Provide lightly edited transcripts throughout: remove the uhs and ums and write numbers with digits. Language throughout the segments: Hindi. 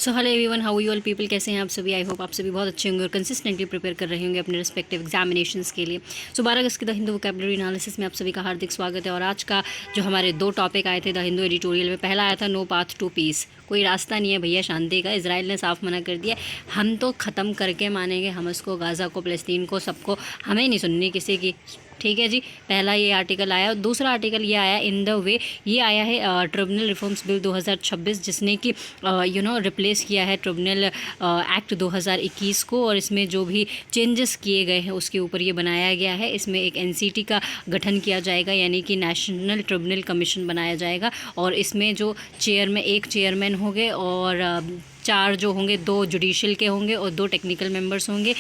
So hello everyone, how you all people, कैसे हैं आप सभी। आई होप आप सभी बहुत अच्छे होंगे और कंसिस्टेंटली प्रिपेयर कर रहे होंगे अपने रिस्पेक्टिव एग्जामिनेशंस के लिए। सो 12 अगस्त के द हिंदू वोकैबुलरी एनालिसिस में आप सभी का हार्दिक स्वागत है। और आज का जो हमारे दो टॉपिक आए थे द हिंदू एडिटोरियल में, पहला आया था नो पाथ टू पीस, कोई रास्ता नहीं है भैया शांति का। इजराइल ने साफ मना कर दिया, हम तो ख़त्म करके मानेंगे हमस को, गाज़ा को, फ़लस्तीन को, सबको, हमें नहीं सुननी किसी की। ठीक है जी, पहला ये आर्टिकल आया। और दूसरा आर्टिकल ये आया इन द वे, ये आया है ट्रिब्यूनल रिफॉर्म्स बिल 2026, जिसने कि रिप्लेस किया है ट्रिब्यूनल एक्ट 2021 को। और इसमें जो भी चेंजेस किए गए हैं उसके ऊपर ये बनाया गया है। इसमें एक एनसीटी का गठन किया जाएगा, यानी कि नेशनल ट्रिब्यूनल कमीशन बनाया जाएगा। और इसमें जो एक चेयरमैन होंगे और 4 जो होंगे, 2 जुडिशियल के होंगे और 2 टेक्निकल मेंबर्स होंगे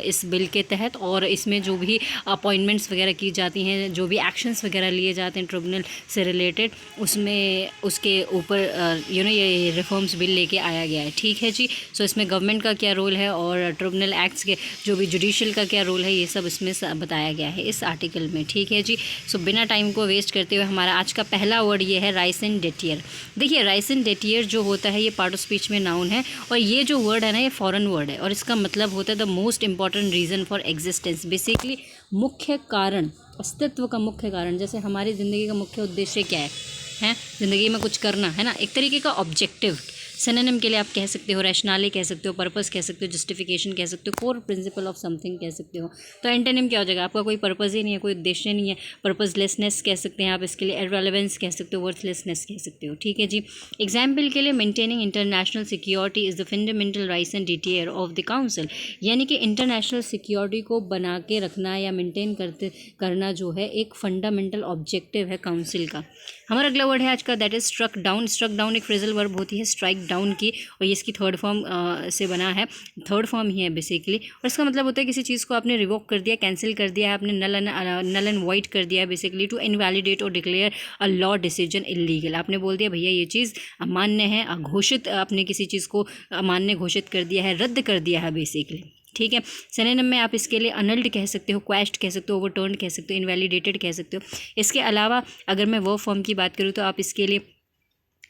इस बिल के तहत। और इसमें जो भी अपॉइंटमेंट्स वगैरह की जाती हैं, जो भी एक्शंस वगैरह लिए जाते हैं ट्रिब्यूनल से रिलेटेड, उसमें उसके ऊपर ये रिफॉर्म्स बिल लेके आया गया है। ठीक है जी। सो इसमें गवर्नमेंट का क्या रोल है और ट्रिब्यूनल एक्ट्स के जो भी जुडिशियल का क्या रोल है, ये सब इसमें बताया गया है इस आर्टिकल में। ठीक है जी। सो बिना टाइम को वेस्ट करते हुए हमारा आज का पहला वर्ड ये है राइसेंट डेटियर। देखिए, राइसेंट डेटियर जो होता है ये पार्ट ऑफ स्पीच में नाउन है। और ये जो वर्ड है ना, ये फॉरेन वर्ड है और इसका मतलब होता है the most important reason for existence. Basically मुख्य कारण, अस्तित्व का मुख्य कारण। जैसे हमारी ज़िंदगी का मुख्य उद्देश्य क्या है ज़िंदगी में कुछ करना है ना, एक तरीके का ऑब्जेक्टिव। सिनोनिम के लिए आप कह सकते हो रैशनैलिटी कह सकते हो, पर्पस कह सकते हो, जस्टिफिकेशन कह सकते हो, कोर प्रिंसिपल ऑफ समथिंग कह सकते हो। तो एंटोनिम क्या हो जाएगा, आपका कोई पर्पस ही नहीं है, कोई उद्देश्य नहीं है। पर्पसलेसनेस कह सकते हैं आप इसके लिए, इररिलेवेंस कह सकते हो, वर्थलेसनेस कह सकते हो। ठीक है जी। एग्जाम्पल के लिए maintaining international security is the fundamental राइट्स d'être of the council, यानी कि इंटरनेशनल सिक्योरिटी को बना के रखना या मेंटेन करना जो है एक फंडामेंटल ऑब्जेक्टिव है काउंसिल का। हमारा अगला वर्ड है आज का, that is struck down. Struck down एक फ्रेजल वर्ब होती है स्ट्राइक डाउन की, और ये इसकी थर्ड फॉर्म से बना है, थर्ड फॉर्म ही है बेसिकली। और इसका मतलब होता है किसी चीज़ को आपने रिवोक कर दिया, कैंसिल कर दिया है, आपने नल एंड वॉइड कर दिया है बेसिकली। टू इनवैलिडेट और declare a law decision illegal, आपने बोल दिया भैया ये चीज़ अमान्य है, अघोषित, आपने किसी चीज़ को अमान्य घोषित कर दिया है, रद्द कर दिया है बेसिकली। ठीक है। सिनोनिम में आप इसके लिए अनल्ड कह सकते हो, क्वेश्ड कह सकते हो, ओवरटर्न्ड कह सकते हो, इनवैलिडेटेड कह सकते हो। इसके अलावा अगर मैं वर्ब फॉर्म की बात करूँ तो आप इसके लिए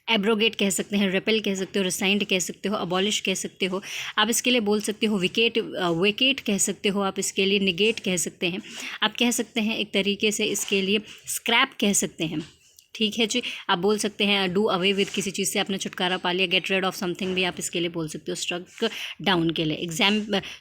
एब्रोगेट कह सकते हैं, रिपेल कह सकते हो, रिसाइंड कह सकते हो, अबॉलिश कह सकते हो। आप इसके लिए बोल सकते हो वेकेट कह सकते हो, आप इसके लिए निगेट कह सकते हैं। आप कह सकते हैं एक तरीके से इसके लिए स्क्रैप कह सकते हैं। ठीक है जी। आप बोल सकते हैं डू अवे विद, किसी चीज़ से आपने छुटकारा पा लिया, गेट रेड ऑफ समथिंग भी आप इसके लिए बोल सकते हो स्ट्रक डाउन के लिए।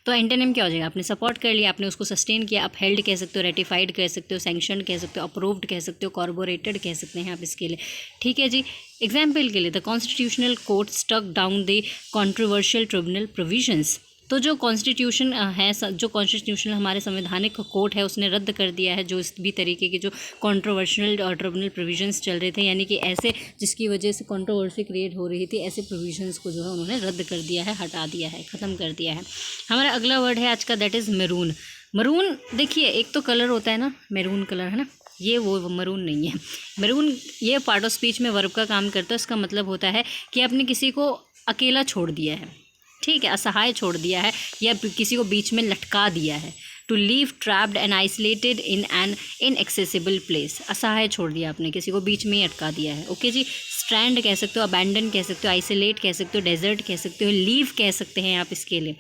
तो एंटोनिम क्या हो जाएगा, आपने सपोर्ट कर लिया, आपने उसको सस्टेन किया, आप हेल्ड कह सकते हो, रेटिफाइड कह सकते हो, सैंक्शनड कह सकते हो, अप्रूव्ड कह सकते हो, कॉर्पोरेटेड कह सकते हैं आप इसके लिए। ठीक है जी। एग्जाम्पल के लिए the constitutional court struck down the controversial tribunal provisions. तो जो कॉन्स्टिट्यूशन है, जो कॉन्स्टिट्यूशनल हमारे संवैधानिक कोर्ट है, उसने रद्द कर दिया है जो इस भी तरीके के जो कॉन्ट्रोवर्शियल ट्रिब्यूनल प्रोविजंस चल रहे थे, यानी कि ऐसे जिसकी वजह से कॉन्ट्रोवर्सी क्रिएट हो रही थी, ऐसे प्रोविजंस को जो है उन्होंने रद्द कर दिया है, हटा दिया है, ख़त्म कर दिया है। हमारा अगला वर्ड है आज का, दैट इज़ मैरून। मैरून, देखिए एक तो कलर होता है ना, मैरून कलर है ना, ये वो मरून नहीं है। मैरून ये पार्ट ऑफ स्पीच में वर्ब का काम करता है। इसका मतलब होता है कि आपने किसी को अकेला छोड़ दिया है, ठीक है, असहाय छोड़ दिया है, या किसी को बीच में लटका दिया है। To leave trapped and isolated in an inaccessible place, असहाय छोड़ दिया आपने, किसी को बीच में ही अटका दिया है। ओके जी। स्ट्रैंड कह सकते हो, अबैंडन कह सकते हो, आइसोलेट कह सकते हो, डेजर्ट कह सकते हो, लीव कह सकते हैं आप इसके लिए।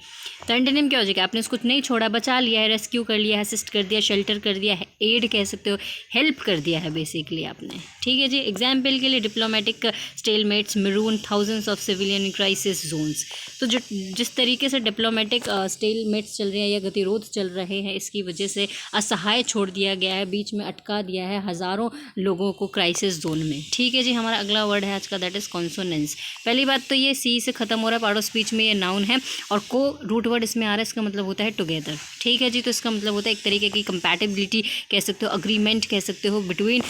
तो एंटोनिम क्या हो जाएगा, आपने उसको नहीं छोड़ा, बचा लिया है, रेस्क्यू कर लिया है, असिस्ट कर दिया, शेल्टर कर दिया है, एड कह सकते हो, हेल्प कर दिया है बेसिकली आपने। ठीक है जी। एग्जाम्पल के लिए diplomatic stalemates maroon thousands of civilian crisis zones. तो जो जिस तरीके से डिप्लोमेटिक स्टेलमेट्स चल रहे हैं या गतिरोध चल रहे हैं, इसकी वजह से असहाय छोड़ दिया गया है, बीच में अटका दिया है हज़ारों लोगों को क्राइसिस जोन में। ठीक है जी। हमारा अगला वर्ड है आज का, दैट इज़ कॉन्सोनेंस। पहली बात तो ये सी से ख़त्म हो रहा है, पार्ट ऑफ स्पीच में ये नाउन है, और को रूट वर्ड इसमें आ रहा है, इसका मतलब होता है टुगेदर। ठीक है जी। तो इसका मतलब होता है एक तरीके की कंपैटिबिलिटी कह सकते हो, अग्रीमेंट कह सकते हो बिटवीन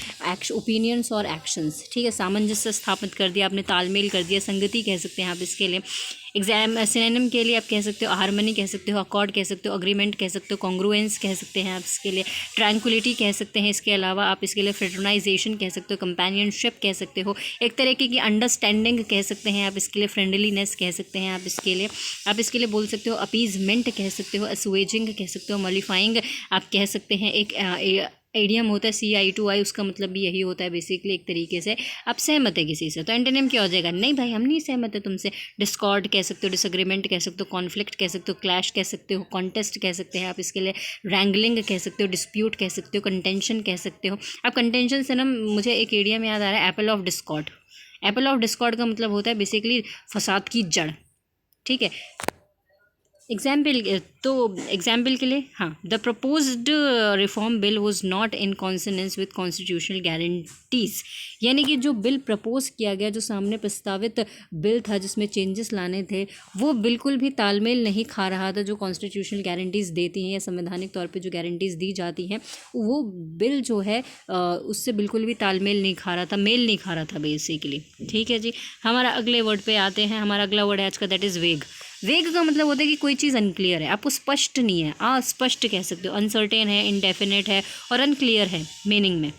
ओपिनियंस और एक्शंस। ठीक है, सामंजस्य स्थापित कर दिया आपने, तालमेल कर दिया, संगति कह सकते हैं आप इसके लिए। सिनोनिम के लिए आप कह सकते हो हार्मनी कह सकते हो, अकॉर्ड कह सकते हो, अग्रीमेंट कह सकते हो, कॉन्ग्रुएंस कह सकते हैं आप इसके लिए, ट्रैंक्विलिटी कह सकते हैं। इसके अलावा आप इसके लिए फ्रेटर्नाइजेशन कह सकते हो, कंपेनियनशिप कह सकते हो, एक तरीके की अंडरस्टैंडिंग कह सकते हैं आप इसके लिए, फ्रेंडलीनेस कह सकते हैं आप इसके लिए बोल सकते हो, अपीजमेंट कह सकते हो, असुएजिंग कह सकते हो, मॉलिफाइंग आप कह सकते हैं, एक एडियम होता है CI2I, उसका मतलब भी यही होता है बेसिकली एक तरीके से आप सहमत है किसी से। तो एंटोनिम क्या हो जाएगा, नहीं भाई हम नहीं सहमत है तुमसे। डिस्कॉर्ड कह सकते हो, डिसएग्रीमेंट कह सकते हो, कॉन्फ्लिक्ट कह सकते हो, क्लैश कह सकते हो, कॉन्टेस्ट कह सकते हैं आप इसके लिए, रैंगलिंग कह सकते हो, डिस्प्यूट कह सकते हो, कंटेंशन कह सकते हो। अब कंटेंशन से ना मुझे एक एडियम याद आ रहा है, Apple of Discord. Apple of Discord का मतलब होता है बेसिकली फसाद की जड़, ठीक है। एग्जाम्पल के लिए हाँ, the proposed reform bill was not in consonance with constitutional guarantees, यानी कि जो बिल प्रपोज किया गया, जो सामने प्रस्तावित बिल था जिसमें चेंजेस लाने थे, वो बिल्कुल भी तालमेल नहीं खा रहा था जो कॉन्स्टिट्यूशनल गारंटीज़ देती हैं या संवैधानिक तौर पे जो गारंटीज़ दी जाती हैं, वो बिल जो है उससे बिल्कुल भी तालमेल नहीं खा रहा था, मेल नहीं खा रहा था बेसिकली, ठीक है जी। हमारा अगले वर्ड पे आते हैं। हमारा अगला वर्ड है आज का, दैट इज़ वेग। वेग का मतलब होता है कि कोई चीज़ अनक्लियर है, आपको स्पष्ट नहीं है, अस्पष्ट कह सकते हो, अनसर्टेन है, इनडेफिनेट है और अनक्लियर है मीनिंग में,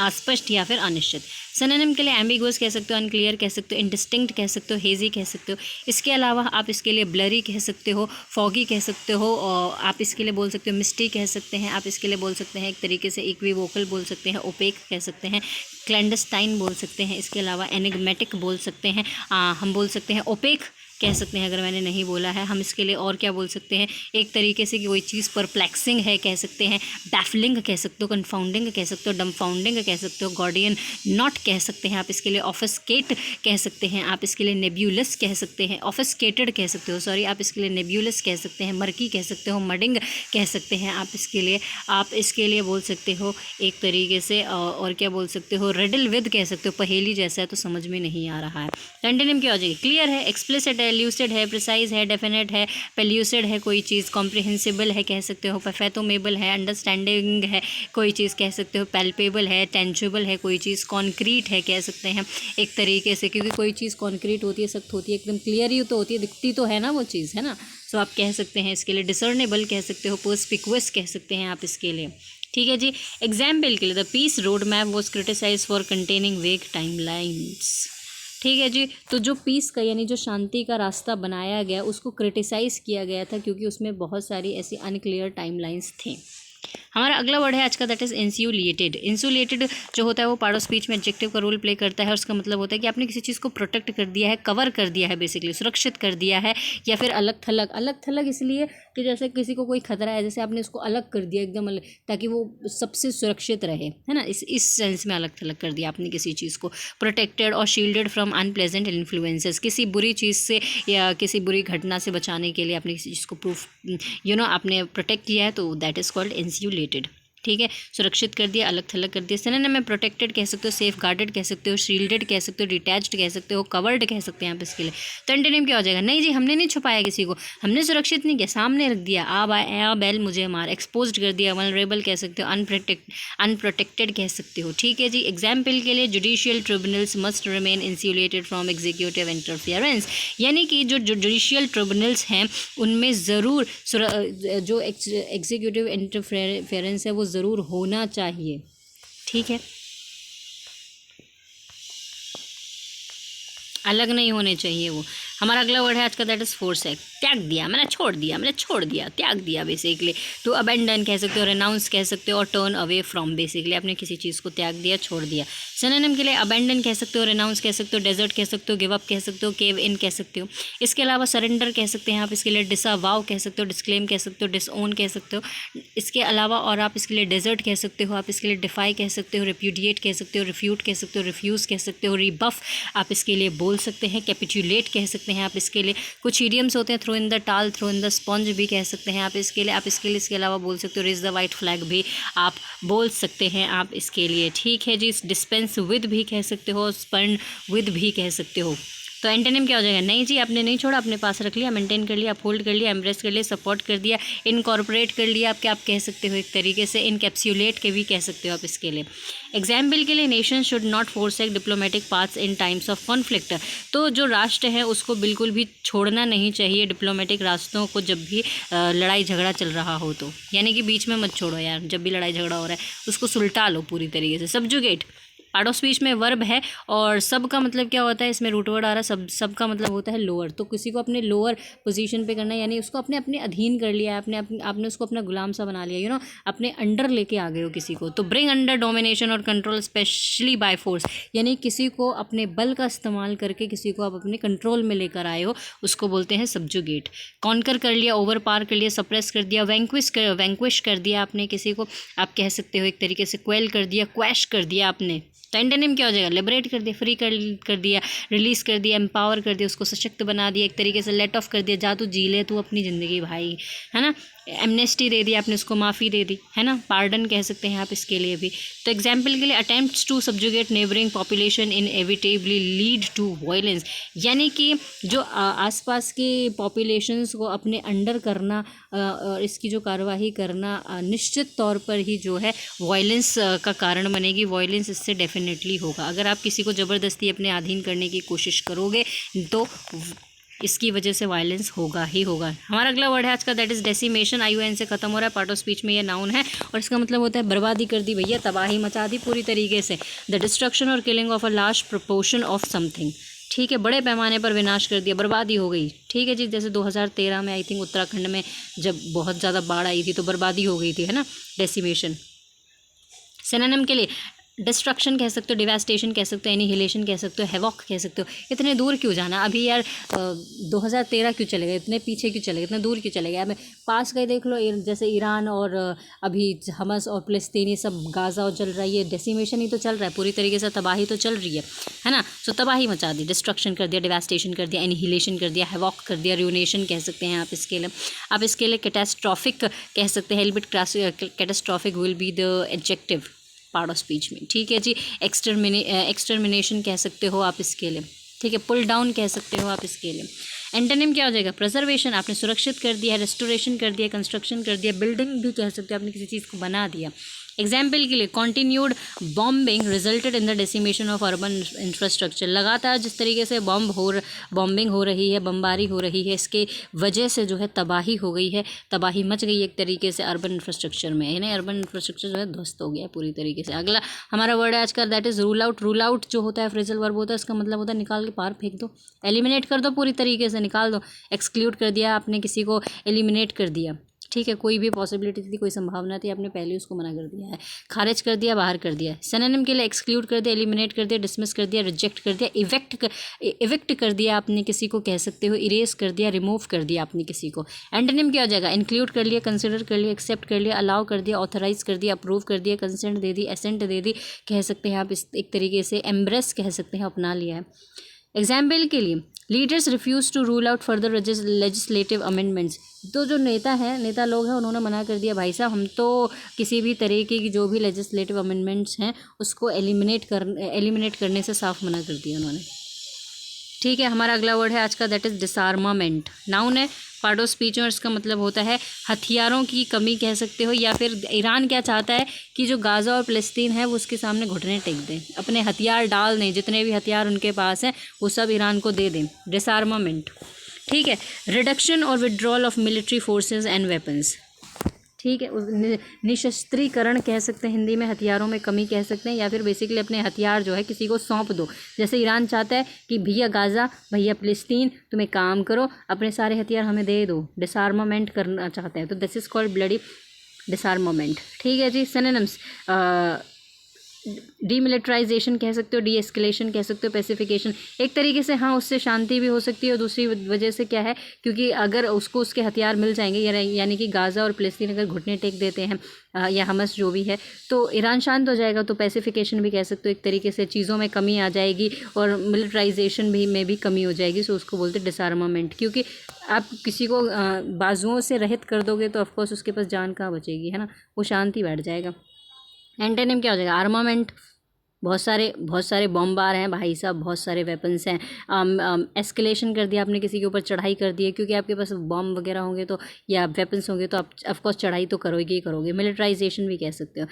अस्पष्ट या फिर अनिश्चित। सिनोनिम के लिए एम्बिगुअस कह सकते हो, अनक्लियर कह सकते हो, इंडिस्टिंक्ट कह सकते हो, हेजी कह सकते हो। इसके अलावा आप इसके लिए ब्लरी कह सकते हो, फॉगी कह सकते हो, और आप इसके लिए बोल सकते हो मिस्टी कह सकते हैं, आप इसके लिए बोल सकते हैं एक तरीके से इक्विवोकल बोल सकते हैं, ओपेक कह सकते हैं, क्लैंडस्टाइन बोल सकते हैं। इसके अलावा एनिग्मेटिक बोल सकते हैं, हम बोल सकते हैं ओपेक कह सकते हैं अगर मैंने नहीं बोला है। हम इसके लिए और क्या बोल सकते हैं, एक तरीके से कि कोई चीज़ परप्लेक्सिंग है कह सकते हैं, बैफलिंग कह सकते हो, कन्फाउंडिंग कह सकते हो, डम्फाउंडिंग कह सकते हो, गॉर्डियन नॉट कह सकते हैं आप इसके लिए, ऑफिसकेट कह सकते हैं आप इसके लिए, नेब्यूलस कह सकते हैं, ऑफिसकेटेड कह सकते हो सॉरी, आप इसके लिए नेब्यूलस कह सकते हैं, मर्की कह सकते हो, मडिंग कह सकते हैं आप इसके लिए। आप इसके लिए बोल सकते हो एक तरीके से और क्या बोल सकते हो, रिडल विद कह सकते हो, पहेली जैसा है तो समझ में नहीं आ रहा है। एंटोनिम क्या हो जाएगी, क्लियर है, एक्सप्लिसिट है, ल्यूसिड है, प्रिसाइज है, डेफिनेट है, पेल्यूसिड है कोई चीज़, कॉम्प्रिहेंसिबल है कह सकते हो, परफेक्टोमेबल है, अंडरस्टैंडिंग है कोई चीज़ कह सकते हो, पैल्पेबल है, टेंजिबल है कोई चीज़, कॉन्क्रीट है कह सकते हैं एक तरीके से, क्योंकि कोई चीज़ कॉन्क्रीट होती है, सख्त होती है, एकदम क्लियर ही तो होती है, दिखती तो है ना वो चीज़, है ना। सो आप कह सकते हैं इसके लिए डिसर्नेबल कह सकते हो, पर्सपिक्वस कह सकते हैं आप इसके लिए, ठीक है जी। एग्जाम्पल के लिए the peace road map was criticise for containing vague time lines, ठीक है जी। तो जो पीस का यानी जो शांति का रास्ता बनाया गया उसको क्रिटिसाइज़ किया गया था क्योंकि उसमें बहुत सारी ऐसी अनक्लियर टाइमलाइंस थी। हमारा अगला वर्ड है आज का, दैट इज़ इंसुलेटेड। इंसुलेटेड जो होता है वो पार्ट ऑफ स्पीच में एडजेक्टिव का रोल प्ले करता है और उसका मतलब होता है कि आपने किसी चीज़ को प्रोटेक्ट कर दिया है, कवर कर दिया है, बेसिकली सुरक्षित कर दिया है, या फिर अलग थलग। अलग थलग इसलिए कि जैसे किसी को कोई खतरा है, जैसे आपने उसको अलग कर दिया एकदम अलग, ताकि वो सबसे सुरक्षित रहे, है ना, इस सेंस में अलग थलग कर दिया आपने किसी चीज़ को। प्रोटेक्टेड और शील्डेड फ्रॉम अनप्लेजेंट इन्फ्लुएंसेस, किसी बुरी चीज़ से या किसी बुरी घटना से बचाने के लिए आपने किसी चीज़ को आपने प्रोटेक्ट किया है, तो दैट इज़ कॉल्ड इंसुलेटेड, ठीक है। सुरक्षित कर दिया, अलग थलग कर दिया। सिनोनिम में प्रोटेक्टेड कह सकते हो, सेफ गार्डेड कह सकते हो, शील्डेड कह सकते हो, डिटैच्ड कह सकते हो, कवर्ड कह सकते हैं आप इसके लिए। तो एंटोनिम क्या हो जाएगा, नहीं जी हमने नहीं छुपाया किसी को, हमने सुरक्षित नहीं किया, सामने रख दिया, आ बैल मुझे मार, एक्सपोज कर दिया, वल्नरेबल कह सकते हो, अनप्रोटेक्टेड कह सकते हो, ठीक है जी। एग्जाम्पल के लिए judicial tribunals must remain insulated from executive interference, यानी कि जो जुडिशियल ट्रिब्यूनल्स हैं उनमें ज़रूर जो एग्जीक्यूटिव इंटरफेरेंस है वो ज़रूर होना चाहिए, ठीक है, अलग नहीं होने चाहिए वो। हमारा अगला वर्ड है आज का, दैट इज़ फोरसेक। त्याग दिया, मैंने छोड़ दिया, त्याग दिया बेसिकली। तो अबेंडन कह सकते हो, रेनाउंस कह सकते हो और टर्न अवे फ्रॉम, बेसिकली आपने किसी चीज़ को त्याग दिया, छोड़ दिया। सिनोनिम के लिए अबेंडन कह सकते हो, रेनाउंस कह सकते हो, डेजर्ट कह सकते हो, गिव अप कह सकते हो, केव इन कह सकते हो। इसके अलावा सरेंडर कह सकते हैं आप इसके लिए, डिसअवाउ कह सकते हो, डिस्क्लेम कह सकते हो, डिसओन कह सकते हो। इसके अलावा और आप इसके लिए डेजर्ट कह सकते हो, आप इसके लिए डिफाई कह सकते हो, रिप्यूडिएट कह सकते हो, रिफ्यूट कह सकते हो, रिफ्यूज़ कह सकते हो, रिबफ आप इसके लिए बोल सकते हैं, कैपिचुलेट कह सकते हैं आप इसके लिए। कुछ ईडियम्स होते हैं, थ्रो इन द टाल, थ्रो इन द स्पॉन्ज भी कह सकते हैं आप इसके लिए। इसके अलावा बोल सकते हो, रेज द वाइट फ्लैग भी आप बोल सकते हैं आप इसके लिए, ठीक है जी। डिस्पेंस विद भी कह सकते हो, स्पर्न विद भी कह सकते हो। तो एंटोनिम क्या हो जाएगा, नहीं जी आपने नहीं छोड़ा, अपने पास रख लिया, मेंटेन कर लिया, अपहोल्ड कर लिया, एम्ब्रेस कर लिया, सपोर्ट कर दिया, इनकॉर्पोरेट कर लिया, आप कह सकते हो एक तरीके से, इनकैप्सुलेट के भी कह सकते हो आप इसके लिए। एग्जाम्पल के लिए, nation should not forsake diplomatic paths in times of conflict. तो जो राष्ट्र है उसको बिल्कुल भी छोड़ना नहीं चाहिए डिप्लोमेटिक रास्तों को जब भी लड़ाई झगड़ा चल रहा हो, तो यानी कि बीच में मत छोड़ो यार, जब भी लड़ाई झगड़ा हो रहा है उसको सुलटा लो पूरी तरीके से। सब्जुगेट पार्ट ऑफ स्पीच में वर्ब है और सब का मतलब क्या होता है, इसमें रूट वर्ड आ रहा है, सब का मतलब होता है लोअर। तो किसी को अपने लोअर पोजीशन पे करना है, यानी उसको अपने अधीन कर लिया है, आपने उसको अपना गुलाम सा बना लिया, अपने अंडर लेके आ गए हो किसी को। तो ब्रिंग अंडर डोमिनेशन और कंट्रोल स्पेशली बाय फोर्स, यानी किसी को अपने बल का इस्तेमाल करके किसी को आप अपने कंट्रोल में लेकर आए हो, उसको बोलते हैं सब्जुगेट। कॉन्कर कर लिया, ओवर पार कर लिया, सप्रेस कर दिया, वैंक्विश कर दिया आपने किसी को, आप कह सकते हो एक तरीके से क्वेल कर दिया, क्वैश कर दिया आपने। तो एंटोनिम क्या हो जाएगा, लिबरेट कर दिया, फ्री कर दिया, रिलीज़ कर दिया, एम्पावर कर दिया, उसको सशक्त बना दिया, एक तरीके से लेट ऑफ कर दिया, जा तू जी ले तू अपनी ज़िंदगी भाई, है ना। एमनेस्टी दे दी आपने, उसको माफ़ी दे दी, है ना। पार्डन कह सकते हैं आप इसके लिए भी। तो एग्जाम्पल के लिए attempts to subjugate neighbouring population inevitably lead to violence, यानी कि जो आसपास की पॉपुलेशंस को अपने अंडर करना और इसकी जो कार्यवाही करना निश्चित तौर पर ही जो है वायलेंस का कारण बनेगी। वायलेंस इससे डेफिनेटली होगा। अगर आप किसी को ज़बरदस्ती अपने अधीन करने की कोशिश करोगे तो इसकी वजह से वायलेंस होगा ही होगा। हमारा अगला वर्ड है आज का, दैट इज़ डेसिमेशन। ION से ख़त्म हो रहा है, पार्ट ऑफ स्पीच में ये नाउन है और इसका मतलब होता है बर्बादी कर दी भैया, तबाही मचा दी पूरी तरीके से। द डिस्ट्रक्शन और killing of a large proportion of something, ठीक है, बड़े पैमाने पर विनाश कर दिया, बर्बादी हो गई, ठीक है जी। जैसे 2013 में आई थिंक उत्तराखंड में जब बहुत ज़्यादा बाढ़ आई थी तो बर्बादी हो गई थी, है ना, डेसिमेशन। सिनोनिम के लिए डिस्ट्रक्शन कह सकते हो, डिवास्टेशन कह सकते हो, एनिहिलेशन कह सकते हो, हेवॉक कह सकते हो। इतने दूर क्यों जाना अभी यार, 2013 क्यों चले गए, इतने पीछे क्यों चले गए, इतने दूर क्यों चले गए। अब पास गए देख लो, जैसे ईरान और अभी हमस और फ़लस्तीन ये सब गाज़ा और चल रहा है, ये डेसिमेशन ही तो चल रहा है, पूरी तरीके से तबाही तो चल रही है ना। सो तबाही मचा दी, डिस्ट्रक्शन कर दिया, डिवास्टेशन कर दिया, एनिहिलेशन कर दिया, हेवॉक कर दिया, रुइनेशन कह सकते हैं आप इसके लिए। आप इसके लिए कैटास्ट्रॉफिक कह सकते हैं, catastrophic will be the adjective part of speech में, ठीक है जी। एक्सटर्मिनेशन कह सकते हो आप इसके लिए, ठीक है। पुल डाउन कह सकते हो आप इसके लिए। एंटोनिम क्या हो जाएगा, प्रिजर्वेशन, आपने सुरक्षित कर दिया, रेस्टोरेशन कर दिया, कंस्ट्रक्शन कर दिया, बिल्डिंग भी कह सकते हो, आपने किसी चीज़ को बना दिया। एग्जाम्पल के लिए continued bombing resulted in the decimation of urban infrastructure, लगातार जिस तरीके से बॉम्बिंग हो रही है, बमबारी हो रही है, इसके वजह से जो है तबाही हो गई है, तबाही मच गई एक तरीके से अर्बन इंफ्रास्ट्रक्चर में, यानी अर्बन इंफ्रास्ट्रक्चर जो है ध्वस्त हो गया पूरी तरीके से। अगला हमारा वर्ड है आज का, that is rule out. Rule out जो होता है फ्रेजल वर्ब होता है, इसका मतलब होता है निकाल के पार फेंक दो, एलिमिनेट कर दो, पूरी तरीके से निकाल दो। एक्सक्लूड कर दिया आपने, किसी को एलिमिनेट कर दिया, ठीक है, कोई भी पॉसिबिलिटी थी, कोई संभावना थी, आपने पहले उसको मना कर दिया है, खारिज कर दिया, बाहर कर दिया। सिनोनिम के लिए एक्सक्लूड कर दिया, एलिमिनेट कर दिया, डिसमिस कर दिया, रिजेक्ट कर दिया, इविक्ट कर दिया आपने किसी को, कह सकते हो इरेज कर दिया, रिमूव कर दिया आपने किसी को। एंटोनिम क्या हो जाएगा, इंक्लूड कर लिया, कंसिडर कर लिया, एक्सेप्ट कर लिया, अलाउ कर दिया, ऑथराइज कर दिया, अप्रूव कर दिया, कंसेंट दे दी, एसेंट दे दी, कह सकते हैं आप इस एक तरीके से एम्ब्रेस कह सकते हैं, अपना लिया है। एग्जाम्पल के लिए leaders refuse to rule out further legislative amendments, तो जो नेता लोग हैं उन्होंने मना कर दिया, भाई साहब हम तो किसी भी तरीके की जो भी लेजिस्लेटिव अमेंडमेंट्स हैं उसको एलिमिनेट करने से साफ मना कर दिया उन्होंने, ठीक है। हमारा अगला वर्ड है आज का, दैट इज़ डिसआर्मामेंट। नाउन है, पार्ट ऑफ स्पीच में, और इसका मतलब होता है हथियारों की कमी कह सकते हो, या फिर ईरान क्या चाहता है कि जो गाज़ा और फ़लस्तीन है वो उसके सामने घुटने टेक दें, अपने हथियार डाल दें, जितने भी हथियार उनके पास हैं वो सब ईरान को दे दें, डिसआर्मामेंट, ठीक है। रिडक्शन और withdrawal of military forces and weapons, ठीक है, निशस्त्रीकरण कह सकते हैं हिंदी में, हथियारों में कमी कह सकते हैं, या फिर बेसिकली अपने हथियार जो है किसी को सौंप दो। जैसे ईरान चाहता है कि भैया गाज़ा, भैया फ़लस्तीन, तुम एक काम करो, अपने सारे हथियार हमें दे दो, डिसआर्मामेंट करना चाहते हैं, तो दिस इज़ कॉल्ड ब्लडी डिसआर्मामेंट, ठीक है जी। सिनोनिम्स, डीमिलिटराइजेशन कह सकते हो, डी एस्केलेशन कह सकते हो, पैसिफिकेशन, एक तरीके से हाँ उससे शांति भी हो सकती है, और दूसरी वजह से क्या है, क्योंकि अगर उसको उसके हथियार मिल जाएंगे, यानी कि गाज़ा और फ़लस्तीन अगर घुटने टेक देते हैं या हमस जो भी है, तो ईरान शांत हो जाएगा, तो पैसिफिकेशन भी कह सकते हो, एक तरीके से चीज़ों में कमी आ जाएगी और मिलिटराइजेशन में भी कमी हो जाएगी, सो उसको बोलते डिसआर्मामेंट। क्योंकि आप किसी को बाजुओं से रहित कर दोगे तो ऑफकोर्स उसके पास जान कहाँ बचेगी, है ना, वो शांति बैठ जाएगा। एंटोनिम क्या हो जाएगा, आर्मामेंट, बहुत सारे बॉम्बार हैं भाई साहब, बहुत सारे वेपन्स हैं। एस्केलेशन कर दिया आपने, किसी के ऊपर चढ़ाई कर दी है, क्योंकि आपके पास बॉम्ब वगैरह होंगे तो या वेपन्स होंगे तो आप ऑफकोर्स चढ़ाई तो करोगे ही करोगे। मिलिटराइजेशन भी कह सकते हो।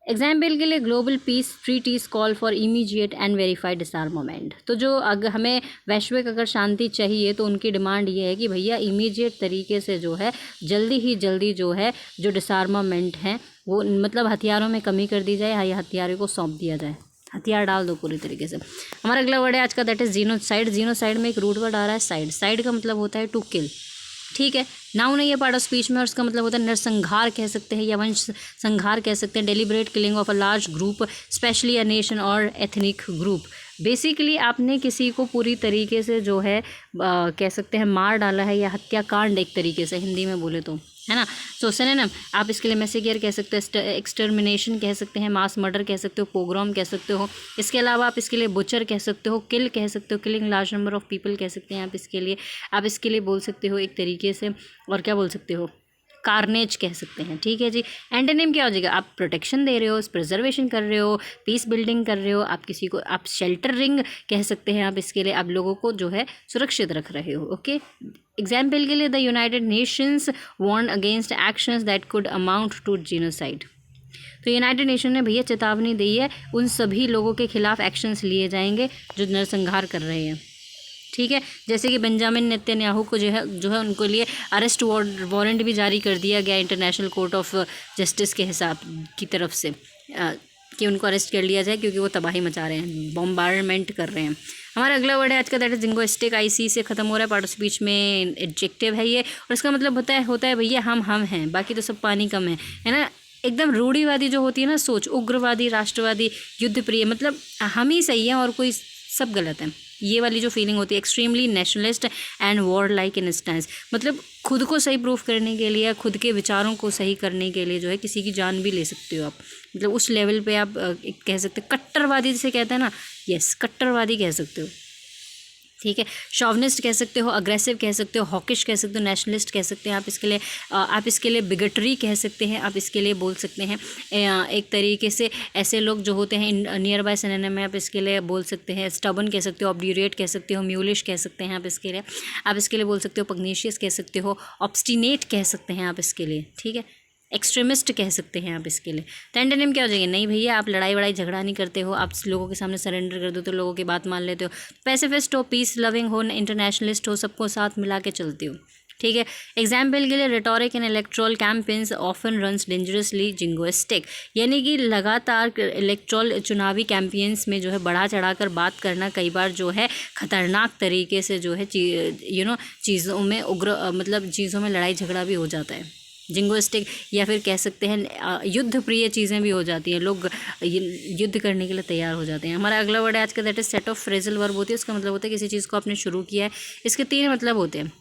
एग्जाम्पल के लिए global peace treaties call for immediate and verified disarmament, तो जो अगर हमें वैश्विक अगर शांति चाहिए तो उनकी डिमांड ये है कि भैया इमीडिएट तरीके से जो है जल्दी जो है जो डिसआर्मामेंट है वो मतलब हथियारों में कमी कर दी जाए या हथियारों को सौंप दिया जाए, हथियार डाल दो पूरी तरीके से। हमारा अगला वर्ड है आज का, दैट इज जीनोसाइड। जीनोसाइड में एक रूट वर्ड आ रहा है साइड। साइड का मतलब होता है टू किल, ठीक है, नाउन है ये पार्ट ऑफ स्पीच में, और उसका मतलब होता है नरसंहार कह सकते हैं या वंश संहार कह सकते हैं। Deliberate killing of a large group, specially a nation और एथनिक ग्रुप। बेसिकली आपने किसी को पूरी तरीके से जो है कह सकते हैं मार डाला है, या हत्याकांड एक तरीके से हिंदी में बोले तो, है ना। सो सिनोनिम आप इसके लिए मैसेकियर कह सकते हो, एक्सटर्मिनेशन कह सकते हैं, मास मर्डर कह सकते हो, पोग्राम कह सकते हो। इसके अलावा आप इसके लिए बुचर कह सकते हो, किल कह सकते हो, killing large number of people कह सकते हैं आप इसके लिए। आप इसके लिए बोल सकते हो एक तरीके से, और क्या बोल सकते हो, कार्नेज कह सकते हैं, ठीक है जी। एंटोनिम क्या हो जाएगा, आप प्रोटेक्शन दे रहे हो, प्रिजर्वेशन कर रहे हो, पीस बिल्डिंग कर रहे हो, आप किसी को आप शेल्टरिंग कह सकते हैं आप इसके लिए, आप लोगों को जो है सुरक्षित रख रहे हो, ओके। एग्जाम्पल के लिए the United Nations warn against actions that could amount to genocide. तो यूनाइटेड नेशन ने भैया चेतावनी दी है, उन सभी लोगों के खिलाफ एक्शंस लिए जाएंगे जो नरसंहार कर रहे हैं, ठीक है। जैसे कि बेंजामिन नेतन्याहू को जो है उनको लिए अरेस्ट वारंट भी जारी कर दिया गया इंटरनेशनल कोर्ट ऑफ जस्टिस के हिसाब की तरफ से, कि उनको अरेस्ट कर लिया जाए क्योंकि वो तबाही मचा रहे हैं, बॉम्बारमेंट कर रहे हैं। हमारा अगला वर्ड है आज का, दैट इज जिंगोइस्टिक। आईसी से खत्म हो रहा है, पार्ट ऑफ स्पीच में एडजेक्टिव है ये, और इसका मतलब होता है भैया हम हैं, बाकी तो सब पानी कम है ना। एकदम रूढ़िवादी जो होती है ना सोच, उग्रवादी, राष्ट्रवादी, युद्ध प्रिय, मतलब हम ही सही हैं और कोई सब गलत है, ये वाली जो फीलिंग होती है। Extremely nationalist and war like in stance, मतलब खुद को सही प्रूफ करने के लिए, खुद के विचारों को सही करने के लिए जो है किसी की जान भी ले सकते हो आप, मतलब उस लेवल पे आप कह सकते हो कट्टरवादी जिसे कहते हैं ना, यस कट्टरवादी कह सकते हो, ठीक है। शॉवनिस्ट कह सकते हो, अग्रेसिव कह सकते हो, हॉकिश कह सकते हो, नेशनलिस्ट कह सकते हैं आप इसके लिए बिगटरी कह सकते हैं आप इसके लिए बोल सकते हैं। एक तरीके से ऐसे लोग जो होते हैं नियर बाय सिनोनिम में आप इसके लिए बोल सकते हैं। स्टबन कह सकते हो, ऑब्ड्यूरेट कह सकते हो, म्यूलिश कह सकते हैं आप इसके लिए बोल सकते हो, पग्नेशियस कह सकते हो, ऑब्स्टिनेट कह सकते हैं आप इसके लिए, ठीक है। एक्सट्रीमिस्ट कह सकते हैं आप इसके लिए। तो एंटोनिम क्या हो जाएंगे, नहीं भैया आप लड़ाई वड़ाई झगड़ा नहीं करते हो, आप लोगों के सामने सरेंडर कर दो तो लोगों की बात मान लेते हो, पैसिफिस्ट हो, पीस लविंग हो, इंटरनेशनलिस्ट हो, सबको साथ मिला के चलते हो, ठीक है। एग्जाम्पल के लिए rhetoric and electoral campaigns often runs dangerously jingoistic, यानी कि लगातार इलेक्ट्रल चुनावी कैंपेन्स में जो है बढ़ा चढ़ाकर बात करना कई बार जो है ख़तरनाक तरीके से जो है चीज़ों में मतलब चीज़ों में लड़ाई झगड़ा भी हो जाता है, जिंगोइस्टिक, या फिर कह सकते हैं युद्ध प्रिय चीज़ें भी हो जाती हैं, लोग युद्ध करने के लिए तैयार हो जाते हैं। हमारा अगला वर्ड है आज का, that is set of phrasal verb होती है, उसका मतलब होता है किसी चीज़ को आपने शुरू किया है। इसके 3 मतलब होते हैं,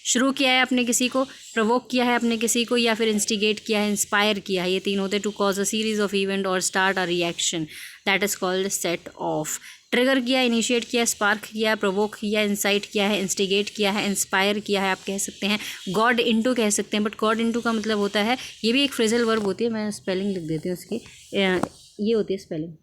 शुरू किया है आपने किसी को, प्रोवोक किया है आपने किसी को, या फिर इंस्टिगेट किया है, इंस्पायर किया है, ये 3 होते हैं। To cause a series of event और start a reaction, that is called set off. Trigger किया, इनिशिएट किया, स्पार्क किया, प्रोवोक किया, इंसाइट किया है, इंस्टिगेट किया है, इंस्पायर किया है, आप कह सकते हैं। गॉड इनटू कह सकते हैं, बट गॉड इनटू का मतलब होता है, ये भी एक फ्रेजल वर्ब होती है, मैं स्पेलिंग लिख देती हूँ उसकी, ये होती है स्पेलिंग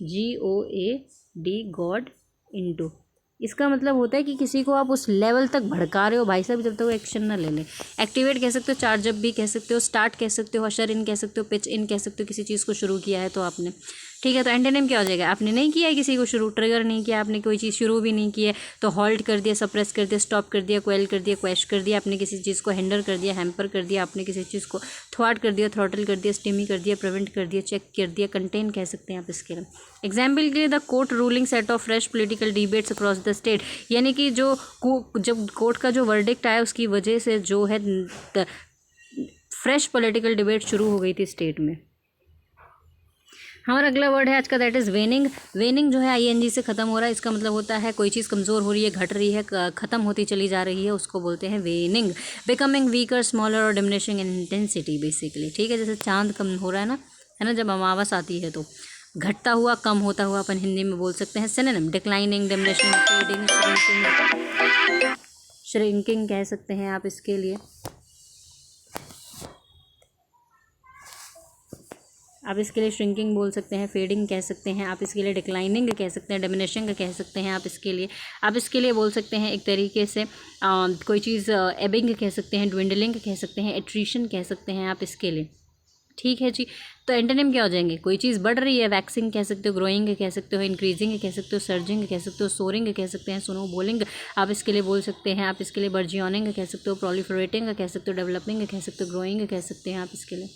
GOAD, गॉड इनटू। इसका मतलब होता है कि किसी को आप उस लेवल तक भड़का रहे हो भाई साहब जब तक वो एक्शन ना ले ले। एक्टिवेट कह सकते हो, चार्ज अप भी कह सकते हो, स्टार्ट कह सकते हो, अशर इन कह सकते हो, पिच इन कह सकते हो, किसी चीज़ को शुरू किया है तो आपने, ठीक है। तो एंटोनिम क्या हो जाएगा, आपने नहीं किया है किसी को शुरू, ट्रिगर नहीं किया आपने, कोई चीज़ शुरू भी नहीं की है तो हॉल्ट कर दिया, सप्रेस कर दिया, स्टॉप कर दिया, क्वेल कर दिया, क्वेश कर दिया, आपने किसी चीज़ को हिंडर कर दिया, हैम्पर कर दिया, आपने किसी चीज़ को थ्वाट कर दिया, थ्रॉटल कर दिया, स्टिमी कर दिया, प्रिवेंट कर दिया, चेक कर दिया, कंटेन कह सकते हैं आप इसके लिए। एग्जाम्पल के लिए the court ruling set of fresh political debates across the state, यानी कि जब कोर्ट का जो वर्डिक्ट आया उसकी वजह से जो है फ्रेश पॉलिटिकल डिबेट शुरू हो गई थी स्टेट में। हमारा अगला वर्ड है आज का, दैट इज़ वेनिंग। वेनिंग जो है ING से ख़त्म हो रहा है, इसका मतलब होता है कोई चीज़ कमज़ोर हो रही है, घट रही है, ख़त्म होती चली जा रही है, उसको बोलते हैं वेनिंग। बिकमिंग वीकर, स्मॉलर और डिमिनिशिंग इन इंटेंसिटी बेसिकली, ठीक है। जैसे चांद कम हो रहा है ना, जब अमावस आती है तो घटता हुआ, कम होता हुआ अपन हिंदी में बोल सकते हैं। Synonym declining, diminishing, fading, shrinking कह सकते हैं आप इसके लिए। आप इसके लिए श्रिंकिंग बोल सकते हैं, फेडिंग कह सकते हैं, आप इसके लिए डिक्लाइनिंग कह सकते हैं, डिमिनिशिंग कह सकते हैं आप इसके लिए। आप इसके लिए बोल सकते हैं एक तरीके से कोई चीज़ एबिंग कह सकते हैं, ड्विंडलिंग कह सकते हैं, एट्रीशन कह सकते हैं आप इसके लिए, ठीक है जी। तो एंटोनिम क्या हो जाएंगे, कोई चीज़ बढ़ रही है, वैक्सिंग कह सकते हो, ग्रोइंग कह सकते हो, इंक्रीजिंग कह सकते हो, सर्जिंग कह सकते हो, सोरिंग कह सकते हैं, स्नो बोलिंग आप इसके लिए बोल सकते हैं। आप इसके लिए बर्जियोनिंग कह सकते हो, प्रोलिफरेटिंग कह सकते हो, डेवलपिंग कह सकते हो, ग्रोइंग कह सकते हैं आप इसके लिए,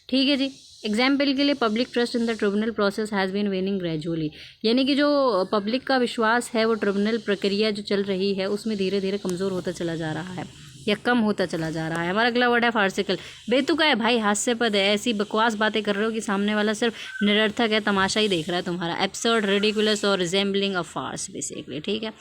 ठीक है जी। एग्जाम्पल के लिए public trust in the tribunal process has been waning gradually, यानी कि जो पब्लिक का विश्वास है वो ट्रिब्यूनल प्रक्रिया जो चल रही है उसमें धीरे धीरे कमज़ोर होता चला जा रहा है या कम होता चला जा रहा है। हमारा अगला वर्ड है फार्सिकल। बेतुका है भाई, हास्यास्पद है, ऐसी बकवास बातें कर रहे हो कि सामने वाला सिर्फ निरर्थक है, तमाशा ही देख रहा है तुम्हारा। एब्सर्ड, रिडिकुलस और रिजेंबलिंग अ फार्स बेसिकली, ठीक है।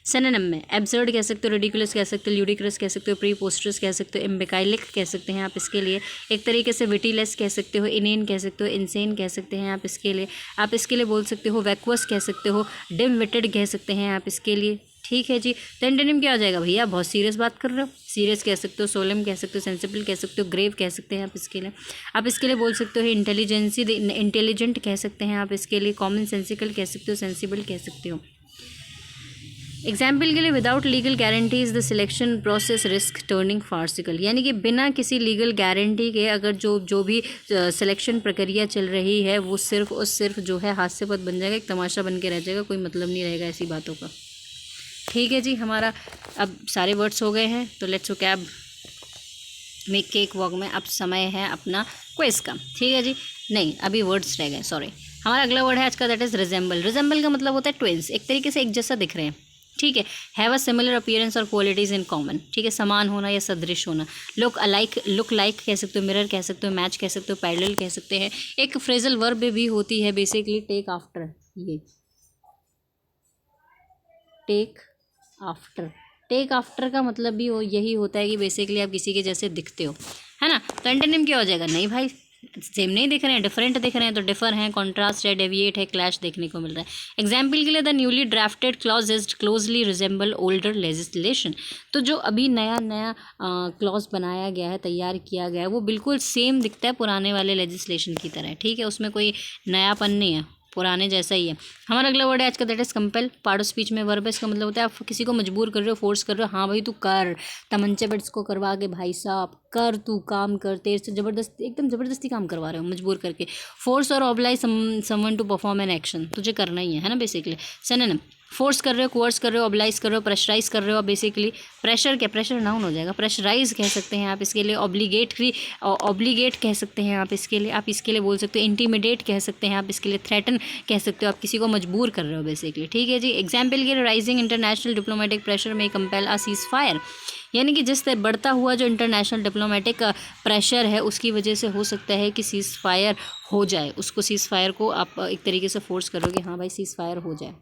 सिनोनिम में एब्सर्ड कह सकते हो, रिडिकुलस कह सकते हो, ल्यूडिक्रस कह सकते हो, प्रीपोस्टरस कह सकते हो, इम्बेकाइलिक कह सकते हैं आप इसके लिए। एक तरीके से विटीलेस कह सकते हो, इनेन कह सकते हो, इंसेन कह सकते हैं आप इसके लिए। आप इसके लिए बोल सकते हो वैक्वस कह सकते हो, डिम विटेड कह सकते हैं आप इसके लिए, ठीक है जी। तो एंटोनिम क्या हो जाएगा भैया, बहुत सीरियस बात कर रहे हो, सीरियस कह सकते हो, सोलम कह सकते हो, सेंसिबल कह सकते हो, ग्रेव कह सकते हैं आप इसके लिए। आप इसके लिए बोल सकते हो इंटेलिजेंसी, इंटेलिजेंट कह सकते हैं आप इसके लिए, कॉमन सेंसिकल कह सकते हो, सेंसिबल कह सकते हो। एग्जाम्पल के लिए without legal guarantees the selection process risk turning farcical, यानी कि बिना किसी लीगल गारंटी के अगर जो भी सिलेक्शन प्रक्रिया चल रही है वो सिर्फ और सिर्फ जो है हास्यास्पद बन जाएगा, एक तमाशा बन के रह जाएगा, कोई मतलब नहीं रहेगा ऐसी बातों का, ठीक है जी। हमारा अब सारे वर्ड्स हो गए हैं, तो let's cab make cake walk में अब समय है अपना क्विज का, ठीक है जी। नहीं, अभी वर्ड्स रह गए, सॉरी। हमारा अगला वर्ड है आज का, दैट इज़ रिजेंबल। रिजेंबल का मतलब होता है ट्विंस, एक तरीके से एक जैसा दिख रहे हैं, ठीक है। हैव अ सिमिलर अपीयरेंस और क्वालिटीज़ इन कॉमन, ठीक है, समान होना या सदृश होना। लुक अलाइक, लुक लाइक कह सकते हो, मिरर कह सकते हो, मैच कह सकते हो, पैरेलल कह सकते हैं। एक फ्रेजल वर्ब भी होती है बेसिकली टेक आफ्टर, ये टेक आफ्टर। टेक आफ्टर का मतलब भी यही होता है कि बेसिकली आप किसी के जैसे दिखते हो, है ना। तो एंटोनिम क्या हो जाएगा, नहीं भाई सेम नहीं दिख रहे हैं, डिफरेंट दिख रहे हैं, तो डिफर हैं, कॉन्ट्रास्ट है, डेविएट है, क्लैश देखने को मिल रहा है। एग्जाम्पल के लिए the newly drafted clause is closely resemble older legislation, तो जो अभी नया नया क्लॉज बनाया गया है, तैयार किया गया है, वो बिल्कुल सेम दिखता है पुराने वाले लेजिस्लेशन की तरह, ठीक है, उसमें कोई नयापन नहीं है, पुराने जैसा ही है। हमारा अगला वर्ड है आज का, that is compel. Part of speech में वर्ब है, इसका मतलब होता है आप किसी को मजबूर कर रहे हो, फोर्स कर रहे हो, हाँ भाई तू कर, तमंचे पे इसको करवा के भाई साहब कर, तू काम कर, तेरे से जबरदस्ती, एकदम ज़बरदस्ती काम करवा रहे हो मजबूर करके। फोर्स और oblige someone to perform an action, तुझे करना ही है ना बेसिकली। सिनोनिम, फोर्स कर रहे हो, कोर्स कर रहे हो, ऑब्लाइज कर रहे हो, प्रेशराइज कर रहे हो बेसिकली। प्रेशर क्या, प्रेशर नाउन हो जाएगा, प्रेशराइज कह सकते हैं आप इसके लिए, ऑब्लिगेट कह सकते हैं आप इसके लिए। आप इसके लिए बोल सकते हो इंटीमिडेट कह सकते हैं आप इसके लिए, थ्रेटन कह सकते हो, आप किसी को मजबूर कर रहे हो बेसिकली, ठीक है जी। एग्जाम्पल के लिए राइजिंग इंटरनेशनल डिप्लोमेटिक प्रेशर में कंपेल अ सीज फायर, यानी कि जिस तरह बढ़ता हुआ जो इंटरनेशनल डिप्लोमेटिक प्रेशर है उसकी वजह से हो सकता है कि सीज़ फायर हो जाए, उसको सीज़ फायर को आप एक तरीके से फोर्स करोगे, हाँ भाई सीज़ फायर हो जाए,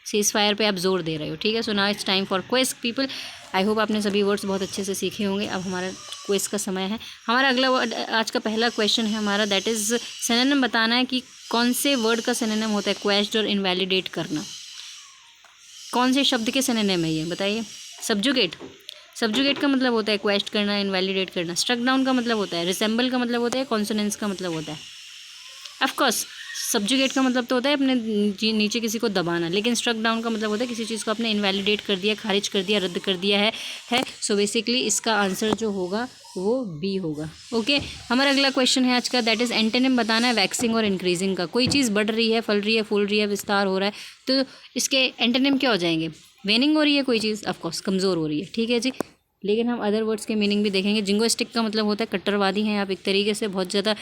सीज़ फायर पे आप जोर दे रहे हो, ठीक है। So now it's time for quiz people. I hope आपने सभी वर्ड्स बहुत अच्छे से सीखे होंगे। अब हमारा क्विज का समय है। हमारा अगला वर्ड, आज का पहला क्वेश्चन है हमारा, दैट इज़ सिनोनिम बताना है कि कौन से वर्ड का सिनोनिम होता है क्वेश्चन और इनवैलिडेट करना, कौन से शब्द के सिनोनिम है ये बताइए। सब्जुगेट, सब्जुगेट का मतलब होता है क्वेश्चन करना, इनवैलिडेट करना। स्ट्रक डाउन का मतलब होता है, रिसेंबल का मतलब होता है, कॉन्सोनेंस का मतलब होता है। ऑफकोर्स सब्जुगेट का मतलब तो होता है अपने नीचे किसी को दबाना, लेकिन स्ट्रक डाउन का मतलब होता है किसी चीज़ को आपने इनवैलिडेट कर दिया, खारिज कर दिया, रद्द कर दिया है। सो बेसिकली इसका आंसर जो होगा वो बी होगा, ओके। हमारा अगला क्वेश्चन है आज का, दैट इज़ एंटोनिम बताना है वैक्सिंग और इंक्रीजिंग का। कोई चीज़ बढ़ रही है, फल रही है, फूल रही है, विस्तार हो रहा है, तो इसके एंटोनिम क्या हो जाएंगे। वेनिंग हो रही है कोई चीज़, ऑफकोर्स कमज़ोर हो रही है, ठीक है जी। लेकिन हम अदर वर्ड्स के मीनिंग भी देखेंगे। जिंगोस्टिक का मतलब होता है कट्टरवादी हैं आप एक तरीके से, बहुत ज़्यादा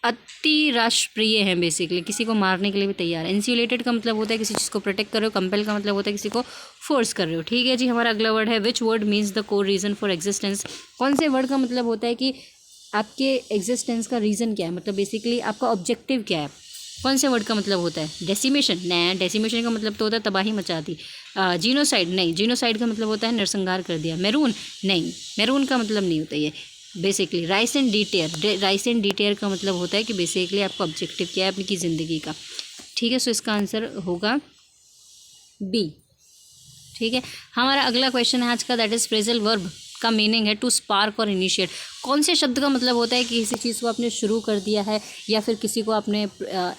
अति राष्ट्रीय हैं बेसिकली, किसी को मारने के लिए भी तैयार है। इंसुलेटेड का मतलब होता है किसी चीज़ को प्रोटेक्ट कर रहे हो। कंपेल का मतलब होता है किसी को फोर्स कर रहे हो, ठीक है जी। हमारा अगला वर्ड है which word means the core reason for existence. कौन से वर्ड का मतलब होता है कि आपके एग्जिस्टेंस का रीज़न क्या है, मतलब बेसिकली आपका ऑब्जेक्टिव क्या है। कौन से वर्ड का मतलब होता है डेसिमेशन, नहीं, डेसिमेशन का मतलब तो होता है तबाही मचा दी। जीनोसाइड, नहीं, जीनोसाइड का मतलब होता है नरसंहार कर दिया। मैरून, नहीं, मैरून का मतलब नहीं होता ये basically. Raison d'être, raison d'être का मतलब होता है कि बेसिकली आपका ऑब्जेक्टिव क्या है अपनी ज़िंदगी का, ठीक है। सो इसका आंसर होगा बी, ठीक है। हमारा अगला क्वेश्चन है आज का, दैट इज़ फ्रेजल वर्ब का मीनिंग है टू स्पार्क और इनिशिएट। कौन से शब्द का मतलब होता है कि किसी चीज़ को आपने शुरू कर दिया है, या फिर किसी को आपने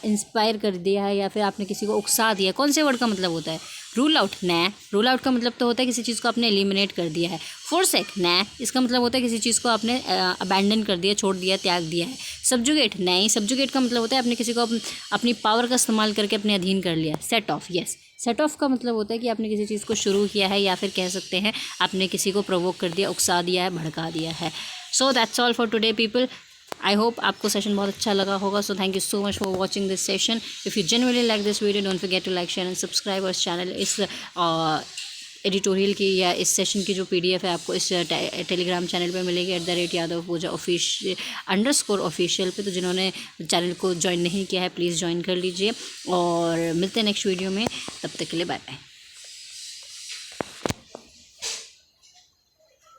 इंस्पायर कर दिया है, या फिर आपने किसी को उकसा दिया। कौन से वर्ड का मतलब होता है। रूल आउट, न, रूल आउट का मतलब तो होता है किसी चीज़ को आपने एलिमिनेट कर दिया है। फोरसेक, न, इसका मतलब होता है किसी चीज़ को आपने अबैंडन कर दिया, छोड़ दिया, त्याग दिया है। सब्जुगेट, नहीं, सब्जुगेट का मतलब होता है आपने किसी को अपनी पावर का इस्तेमाल करके अपने अधीन कर लिया। Set of, yes, set of का मतलब होता है कि आपने किसी चीज़ को शुरू किया है, या फिर कह सकते हैं आपने किसी को प्रोवोक कर दिया, उकसा दिया है, भड़का दिया है। So that's all for today people. I hope आपको सेशन बहुत अच्छा लगा होगा. So thank you so much for watching this session. If you genuinely like this video, don't forget to like, share and subscribe our channel. इस एडिटोरियल की या इस सेशन की जो PDF है आपको इस टेलीग्राम चैनल पे मिलेगी @यादव पूजा _ऑफिशियल पे. तो जिन्होंने चैनल को ज्वाइन नहीं किया है प्लीज़ ज्वाइन कर लीजिए और मिलते हैं नेक्स्ट वीडियो में. तब तक के लिए बाय बाय.